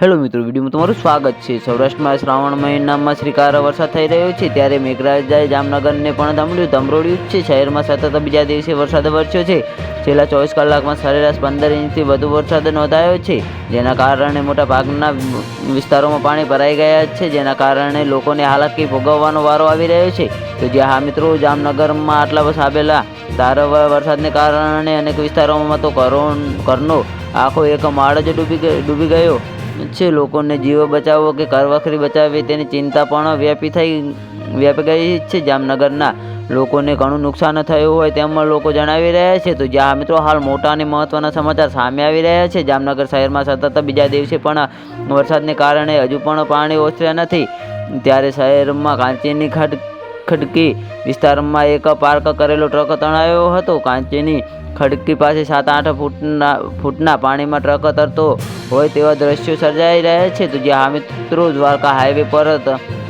Hello મિત્રો, વિડીયોમાં તમારું સ્વાગત છે। સૌરાષ્ટ્રમાં શ્રાવણ મહિનામાં શ્રીકાર વરસાદ થઈ રહ્યો છે, ત્યારે મેઘરાજાએ જામનગરને પણ ધમરોળ્યું છે। શહેરમાં સતત બીજા દિવસે વરસાદ વરસ્યો છે। છેલ્લા 24 કલાકમાં સરેરાશ 15 ઇંચથી વધુ વરસાદ નોંધાયો છે, જેના કારણે મોટાભાગના વિસ્તારોમાં પાણી ભરાઈ ગયા છે, જેના કારણે લોકોને હાલાકી ભોગવવાનો વારો આવી રહ્યો છે। તો જ્યાં હા મિત્રો, જામનગરમાં આટલા વર્ષ આવેલા ધારાવાર વરસાદને કારણે અનેક વિસ્તારોમાં તો ઘરનો આખો એક માળ જ ડૂબી ગયો છે। લોકોને જીવ બચાવવો કે ઘરવખરી બચાવવી તેની ચિંતા પણ વ્યાપી ગઈ છે। જામનગરના લોકોને ઘણું નુકસાન થયું હોય તેમ લોકો જણાવી રહ્યા છે। તો જ્યાં મિત્રો હાલ મોટા અને મહત્વના સમાચાર સામે આવી રહ્યા છે। જામનગર શહેરમાં સતત બીજા દિવસે પણ વરસાદને કારણે હજુ પણ પાણી ઓસર્યા નથી, ત્યારે શહેરમાં કાંચીની ખડકી વિસ્તારમાં એક પાર્ક કરેલો ટ્રક તણાયો હતો। કાંચીની ખડકી પાસે 7-8 ફૂટના પાણીમાં ટ્રક તરતો હોય તેવા દ્રશ્યો સર્જાઈ રહ્યા છે। તો જ્યાં મિત્રો દ્વારકા હાઈવે પર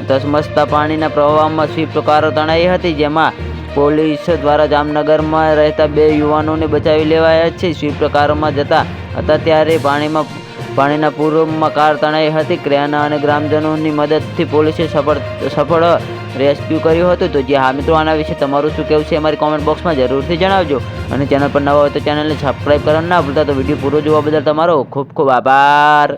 ધસમસતા પાણીના પ્રવાહમાં સ્વિફ્ટ કાર તણાઈ હતી, જેમાં પોલીસ દ્વારા જામનગરમાં રહેતા 2 યુવાનોને બચાવી લેવાયા છે। સ્વિફ્ટ કારમાં જતા હતા ત્યારે પાણીના પૂરમાં કાર તણાઈ હતી। ક્રેન અને ગ્રામજનોની મદદથી પોલીસે સફળ રેસ્ક્યુ કર્યું હતું। તો જે હા મિત્રો, આના વિશે તમારું શું કહેવું છે અમારી કોમેન્ટ બોક્સમાં જરૂરથી જણાવજો, અને ચેનલ પર નવા હોય તો ચેનલને સબસ્ક્રાઈબ કરવાનું ના ભૂલતા। તો વિડીયો પૂરો જોવા બદલ તમારો ખૂબ ખૂબ આભાર।